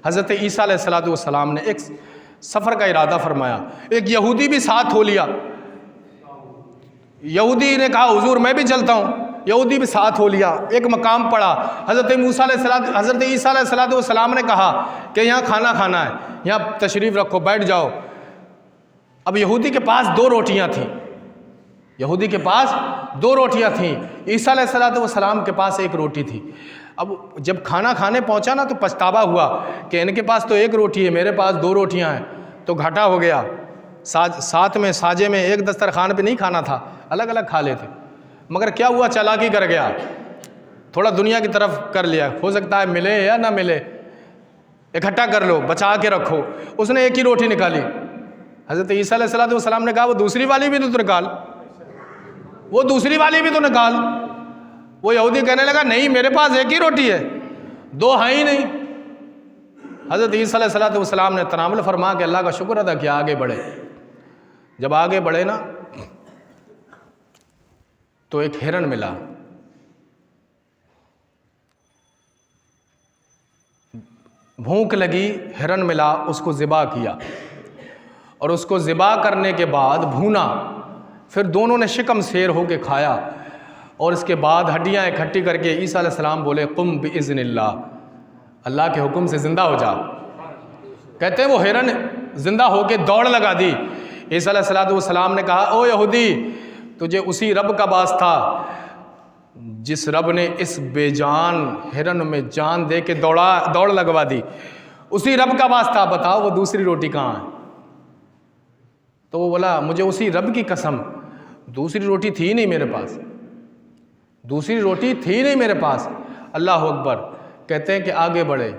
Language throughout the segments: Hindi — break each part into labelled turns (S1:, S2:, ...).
S1: हज़रत ईसा अलैहिस्सलाम ने एक सफ़र का इरादा फरमाया, एक यहूदी भी साथ हो लिया। यहूदी ने कहा हुजूर मैं भी चलता हूँ, यहूदी भी साथ हो लिया। एक मकाम पड़ा, हज़रत ईसा अलैहिस्सलाम ने कहा कि यहाँ खाना खाना है, यहाँ तशरीफ़ रखो, बैठ जाओ। अब यहूदी के पास 2 रोटियाँ थीं, यहूदी के पास 2 रोटियाँ थीं, ईसा अलैहिस्सलाम के पास 1 रोटी थी। अब जब खाना खाने पहुँचा ना तो पछतावा हुआ कि इनके पास तो 1 रोटी है, मेरे पास 2 रोटियाँ हैं, तो घाटा हो गया। साथ में साजे में एक दस्तरखान पे नहीं खाना था, अलग अलग खा लेते। मगर क्या हुआ, चालाकी कर गया, थोड़ा दुनिया की तरफ कर लिया, हो सकता है मिले या ना मिले, इकट्ठा कर लो, बचा के रखो। उसने 1 ही रोटी निकाली। हज़रत ईसा अलैहिस्सलाम ने कहा वो दूसरी वाली भी तो निकाल, वो दूसरी वाली भी तो निकाल। वो यहूदी कहने लगा नहीं मेरे पास 1 ही रोटी है, 2 है ही नहीं। हज़रत ईसा अलैहिस्सलाम ने तनामुल फरमा के अल्लाह का शुक्र अदा किया, आगे बढ़े। जब आगे बढ़े ना तो एक हिरन मिला। भूख लगी, हिरन मिला, उसको ज़िबा किया और उसको ज़िबा करने के बाद भूना, फिर दोनों ने शिकम शेर होके खाया और इसके बाद हड्डियां इकट्ठी करके ईसा अलैहिस्सलाम बोले कुम बिइज़्निल्लाह, अल्लाह के हुक्म से ज़िंदा हो जा। कहते हैं वो हिरन ज़िंदा होके दौड़ लगा दी। ईसा अलैहिस्सलाम ने कहा ओ यहूदी, तुझे उसी रब का वास था जिस रब ने इस बेजान हिरन में जान दे के दौड़ लगवा दी, उसी रब का वास था, बताओ वो दूसरी रोटी कहाँ है। तो वो बोला मुझे उसी रब की कसम, दूसरी रोटी थी नहीं मेरे पास, दूसरी रोटी थी नहीं मेरे पास। अल्लाह अकबर। कहते हैं कि आगे बढ़े,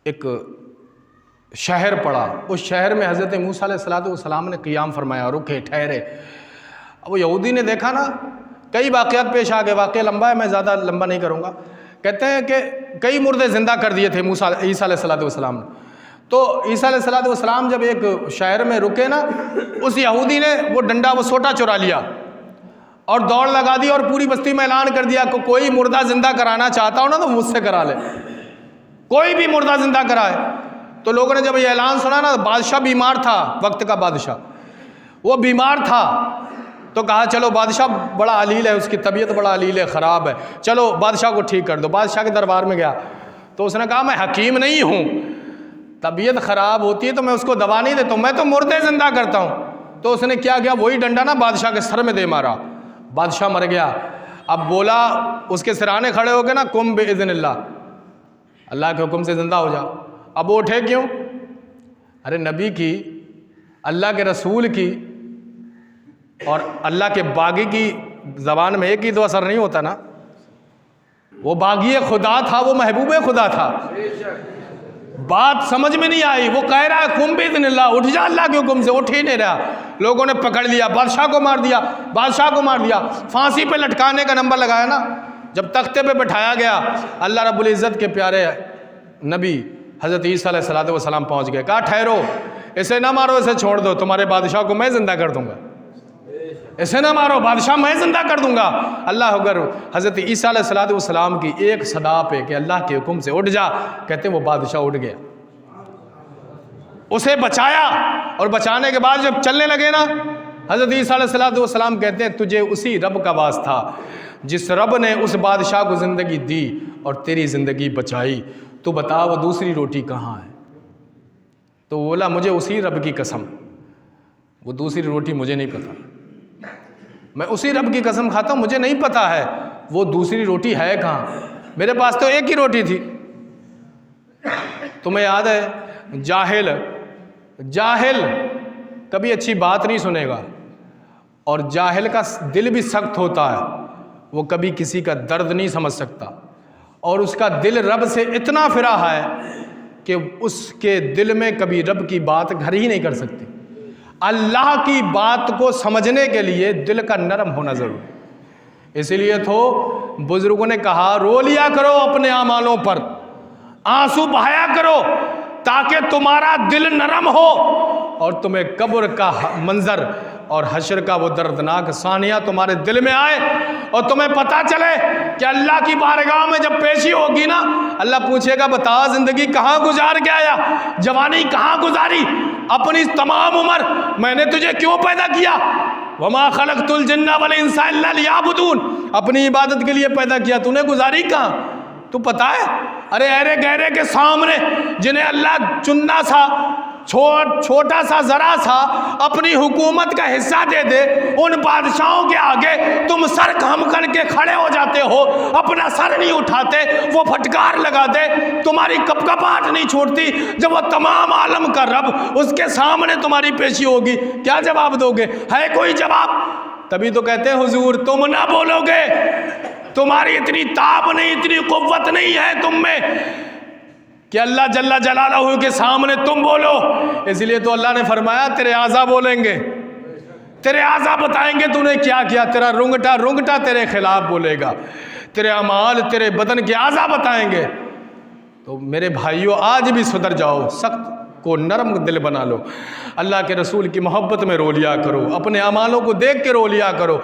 S1: एक शहर पड़ा, उस शहर में हज़रत मूसा अलैहिस्सलाम ने क़ियाम फरमाया, रुके ठहरे। अब वो यहूदी ने देखा ना, कई वाक़यात पेश आ गए, वाक़या लंबा है, मैं ज़्यादा लंबा नहीं करूँगा। कहते हैं कि कई मुर्दे ज़िंदा कर दिए थे ईसा अलैहिस्सलाम ने। तो ईसा अलैहिस्सलाम जब एक शहर में रुके ना, उस यहूदी ने वो डंडा, वो सोटा चुरा लिया और दौड़ लगा दी और पूरी बस्ती में ऐलान कर दिया कि कोई मुर्दा ज़िंदा कराना चाहता हो ना तो मुझसे करा ले, कोई भी मुर्दा ज़िंदा कराए। तो लोगों ने जब ये ऐलान सुना ना, बादशाह बीमार था, वक्त का बादशाह वो बीमार था, तो कहा चलो बादशाह बड़ा अलील है, उसकी तबीयत बड़ा अलील है, ख़राब है, चलो बादशाह को ठीक कर दो। बादशाह के दरबार में गया तो उसने कहा मैं हकीम नहीं हूँ, तबीयत ख़राब होती है तो मैं उसको दवा नहीं देता हूँ, मैं तो मुर्दे ज़िंदा करता हूँ। तो उसने क्या किया, वही डंडा ना बादशाह के सर में दे मारा, बादशाह मर गया। अब बोला उसके सिराने खड़े हो गए ना, कुम बिइज़्निल्लाह, अल्लाह के हुक्म से ज़िंदा हो जा। अब वो उठे क्यों? अरे नबी की, अल्लाह के रसूल की और अल्लाह के बागी की ज़बान में एक ही तो असर नहीं होता ना। वो बागी खुदा था, वो महबूब खुदा था। बात समझ में नहीं आई, वो कह रहा है कुम बिइज़्निल्लाह, उठ जा अल्लाह के हुक्म से, उठ ही नहीं रहा। लोगों ने पकड़ लिया, बादशाह को मार दिया, बादशाह को मार दिया, फांसी पे लटकाने का नंबर लगाया ना। जब तख्ते पे बैठाया गया, अल्लाह रब्बुल इज़्ज़त के प्यारे नबी हज़रत ईसा अलैहिस्सलाम पहुँच गए। कहा ठहरो, इसे ना मारो, इसे छोड़ दो, तुम्हारे बादशाह को मैं ज़िंदा कर दूंगा, इसे ना मारो, बादशाह मैं ज़िंदा कर दूंगा। अल्लाह अगर हज़रत ईसा अलैहिस्सलाम की एक सदा पे कि अल्लाह के हुक्म से उठ जा, कहते वो बादशाह उठ गया, उसे बचाया। और बचाने के बाद जब चलने लगे ना, हज़रत ईसा अलैहिस्सलाम कहते हैं तुझे उसी रब का वास था जिस रब ने उस बादशाह को ज़िंदगी दी और तेरी ज़िंदगी बचाई, तो बता वो दूसरी रोटी कहाँ है। तो बोला मुझे उसी रब की कसम, वो दूसरी रोटी मुझे नहीं पता, मैं उसी रब की कसम खाता हूँ, मुझे नहीं पता है वो दूसरी रोटी है कहाँ, मेरे पास तो 1 ही रोटी थी। तुम्हें याद है जाहिल कभी अच्छी बात नहीं सुनेगा, और जाहिल का दिल भी सख्त होता है, वो कभी किसी का दर्द नहीं समझ सकता, और उसका दिल रब से इतना फिरा है कि उसके दिल में कभी रब की बात घर ही नहीं कर सकती। अल्लाह की बात को समझने के लिए दिल का नरम होना जरूरी। इसीलिए तो बुजुर्गों ने कहा रो लिया करो अपने आमालों पर, आंसू बहाया करो ताकि तुम्हारा दिल नरम हो और तुम्हें कब्र का मंजर और हश्र का वो दर्दनाक सानिया तुम्हारे दिल में आए और तुम्हें पता चले कि अल्लाह की बारगाह में जब पेशी होगी ना, अल्लाह पूछेगा बता जिंदगी कहाँ गुजार के आया, जवानी कहाँ गुजारी, अपनी तमाम उम्र मैंने तुझे क्यों पैदा किया, वमा खलक़तुल जिन्ना वल इंसा इल्ला लियाबुदून, अपनी इबादत के लिए पैदा किया, तूने गुजारी कहाँ? तू पता है, अरे अरे गहरे के सामने जिन्हें अल्लाह चुन्ना सा छोटा सा जरा सा अपनी हुकूमत का हिस्सा दे दे, उन बादशाहों के आगे तुम सर खम करके खड़े हो जाते हो, अपना सर नहीं उठाते, वो फटकार लगा दे, तुम्हारी कपकपाहट नहीं छोड़ती, जब वो तमाम आलम का रब उसके सामने तुम्हारी पेशी होगी, क्या जवाब दोगे? है कोई जवाब? तभी तो कहते हैं हुजूर तुम ना बोलोगे, तुम्हारी इतनी ताब नहीं, इतनी कुव्वत नहीं है तुम में कि अल्लाह जल्ला जलालहू के सामने तुम बोलो। इसलिए तो अल्लाह ने फरमाया तेरे आज़ा बोलेंगे, तेरे आज़ा बताएंगे तूने क्या किया, तेरा रुंगटा तेरे खिलाफ बोलेगा, तेरे अमाल तेरे बदन के आज़ा बताएंगे। तो मेरे भाइयों आज भी सुधर जाओ, सख्त को नरम दिल बना लो, अल्लाह के रसूल की मोहब्बत में रो लिया करो, अपने अमालों को देख के रो लिया करो।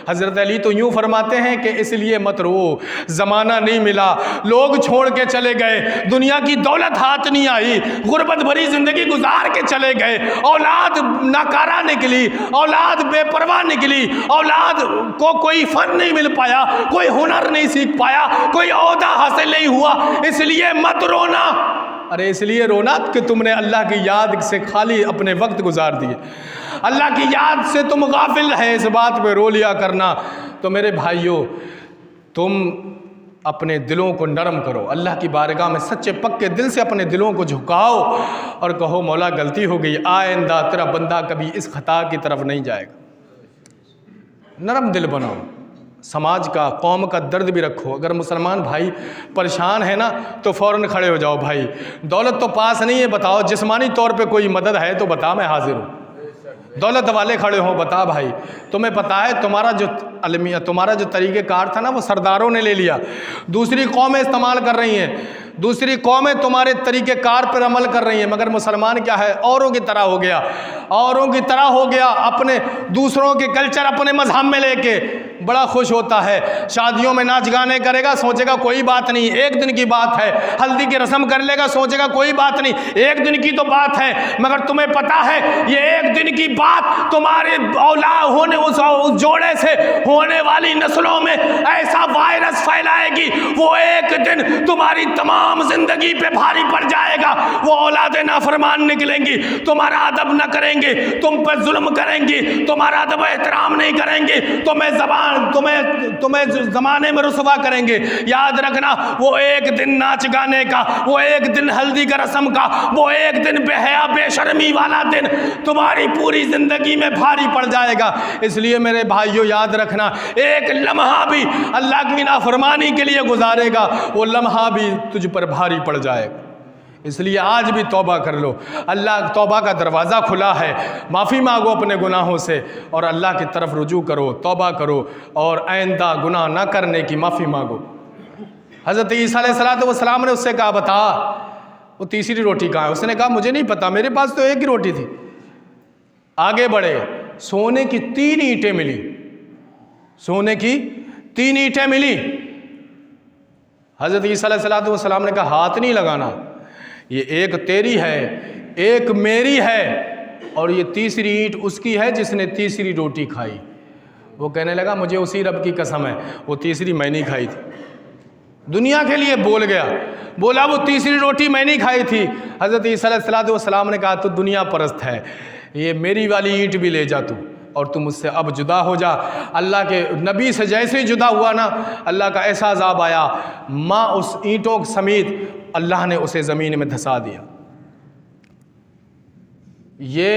S1: हज़रत अली तो यूँ फरमाते हैं कि इसलिए मत रो, ज़माना नहीं मिला, लोग छोड़ के चले गए, दुनिया की दौलत हाथ नहीं आई, गुर्बत भरी ज़िंदगी गुजार के चले गए, औलाद नाकारा निकली, औलाद बेपरवाह निकली, औलाद को कोई फ़न नहीं मिल पाया, कोई हुनर नहीं सीख पाया, कोई ओहदा हासिल नहीं हुआ, इसलिए मत रोना। अरे इसलिए रोना कि तुमने अल्लाह की याद से खाली अपने वक्त गुजार दिए, अल्लाह की याद से तुम गाफिल है, इस बात पे रो लिया करना। तो मेरे भाइयों तुम अपने दिलों को नरम करो, अल्लाह की बारगाह में सच्चे पक्के दिल से अपने दिलों को झुकाओ और कहो मौला गलती हो गई, आइंदा तेरा बंदा कभी इस खता की तरफ नहीं जाएगा। नरम दिल बनाओ, समाज का कौम का दर्द भी रखो। अगर मुसलमान भाई परेशान है ना तो फ़ौरन खड़े हो जाओ, भाई दौलत तो पास नहीं है, बताओ जिस्मानी तौर पे कोई मदद है तो बता, मैं हाजिर हूँ। दौलत वाले खड़े हों, बता भाई, तुम्हें पता है तुम्हारा जो अलमिया, तुम्हारा जो तरीक़ेकार था ना वो सरदारों ने ले लिया, दूसरी कौमें इस्तेमाल कर रही हैं, दूसरी कौमें तुम्हारे तरीक़ेकार पर अमल कर रही हैं, मगर मुसलमान क्या है, औरों की तरह हो गया, औरों की तरह हो गया, अपने दूसरों के कल्चर अपने मजहब में लेके बड़ा खुश होता है, शादियों में नाच गाने करेगा, सोचेगा कोई बात नहीं, एक दिन की बात है, हल्दी की रस्म कर लेगा, सोचेगा कोई बात नहीं, एक दिन की तो बात है, मगर तुम्हें पता है ये एक दिन की बात तुम्हारे औलाद होने उस जोड़े से होने वाली नस्लों में ऐसा वायरस फैलाएगी, वो एक दिन तुम्हारी तमाम जिंदगी पे भारी पड़ जाएगा। वो औलादे नाफरमान निकलेंगी, तुम्हारा अदब न करेंगे, तुम पर जुल्म करेंगी, तुम्हारा अदब एहतराम नहीं करेंगे, तुम्हें जमाने में रुसवा करेंगे। याद रखना वो एक दिन नाच गाने का, वो एक दिन हल्दी का रस्म का, वो एक दिन बेहया बेशर्मी वाला दिन तुम्हारी पूरी जिंदगी में भारी पड़ जाएगा। इसलिए मेरे भाइयों याद रखना, एक लम्हा भी अल्लाह की नाफरमानी के लिए गुजारेगा, वो लम्हा भी तुझ पर भारी पड़ जाएगा। इसलिए आज भी तौबा कर लो, अल्लाह तौबा का दरवाज़ा खुला है, माफ़ी मांगो अपने गुनाहों से और अल्लाह की तरफ रुजू करो, तौबा करो और आइंदा गुनाह ना करने की माफ़ी मांगो। हज़रत ईसा अलैहिस्सलाम ने उससे कहा बता वो तीसरी रोटी कहाँ है? उसने कहा मुझे नहीं पता, मेरे पास तो एक ही रोटी थी। आगे बढ़े, सोने की 3 ईंटें मिली, सोने की 3 ईंटें मिली। हज़रत ईसा अलैहिस्सलाम ने कहा हाथ नहीं लगाना, ये एक तेरी है, एक मेरी है और ये तीसरी ईंट उसकी है जिसने तीसरी रोटी खाई। वो कहने लगा मुझे उसी रब की कसम है, वो तीसरी मैं नहीं खाई थी। दुनिया के लिए बोल गया, बोला वो तीसरी रोटी मैं नहीं खाई थी। हज़रत ईसा अलैहिस्सलाम ने कहा तो दुनिया परस्त है, ये मेरी वाली ईंट भी ले जा तू और तुम मुझसे अब जुदा हो जा। अल्लाह के नबी से जैसे ही जुदा हुआ ना, अल्लाह का ऐसा अज़ाब आया, माँ उस ईंटों समेत अल्लाह ने उसे ज़मीन में धंसा दिया। ये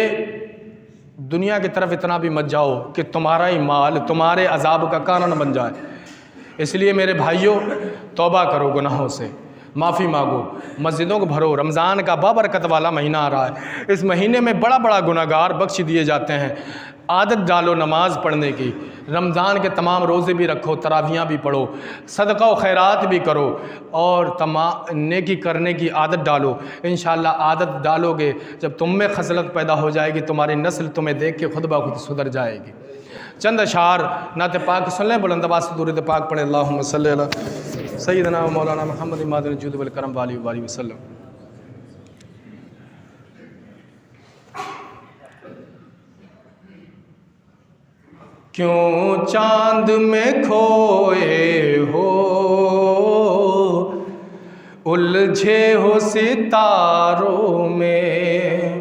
S1: दुनिया की तरफ इतना भी मत जाओ कि तुम्हारा ही माल तुम्हारे अज़ाब का कारण बन जाए। इसलिए मेरे भाइयों तौबा करो गुनाहों से, माफ़ी मांगो, मस्जिदों को भरो। रमज़ान का बाबरकत वाला महीना आ रहा है, इस महीने में बड़ा बड़ा गुनाहगार बख्श दिए जाते हैं। आदत डालो नमाज़ पढ़ने की, रमज़ान के तमाम रोज़े भी रखो, तरावियाँ भी पढ़ो, सदका व खैरात भी करो और तमाम नेकी करने की आदत डालो। इंशाअल्लाह आदत डालोगे, जब तुम में खसलत पैदा हो जाएगी, तुम्हारी नस्ल तुम्हें देख के खुद ब खुद सुधर जाएगी। चंद अशार नात पाक सुन लें, बुलंद आवाज़ से दुरूद पाक पढ़े। अल्लाहुम्मा सल्ली अला सय्यिदना व मौलाना मुहम्मद मादिन जुद वल करम वाली वसल्लम। क्यों चांद में खोए हो, उलझे हो सितारों में,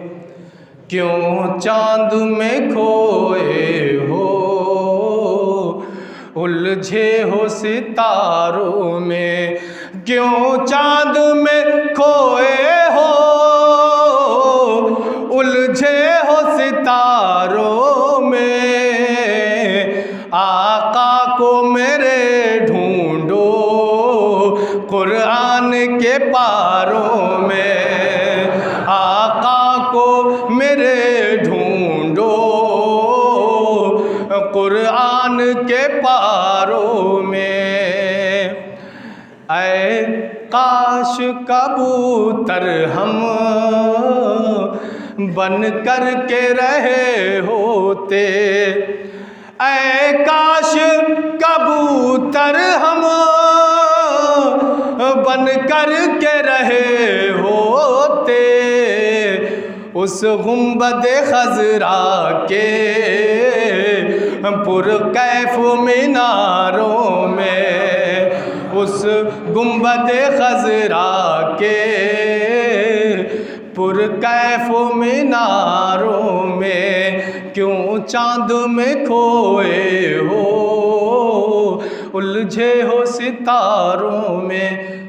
S1: क्यों चांद में खोए हो, उलझे हो सितारों में, क्यों चांद में खोए हो, उलझे हो सितारों में। आका को मेरे ढूंढो कुरान के पारों में, आका को मेरे ढूंढो कुरान के पारों में। ऐ काश कबूतर हम बन कर के रहे होते, ऐ काश कबूतर हम बन कर के रहे होते, उस गुंबद खजरा के पुरकैफ मीनारों में, उस गुंबद खजरा के पुरकैफ मीनारों में। क्यों चांद में खोए हो, उलझे हो सितारों में।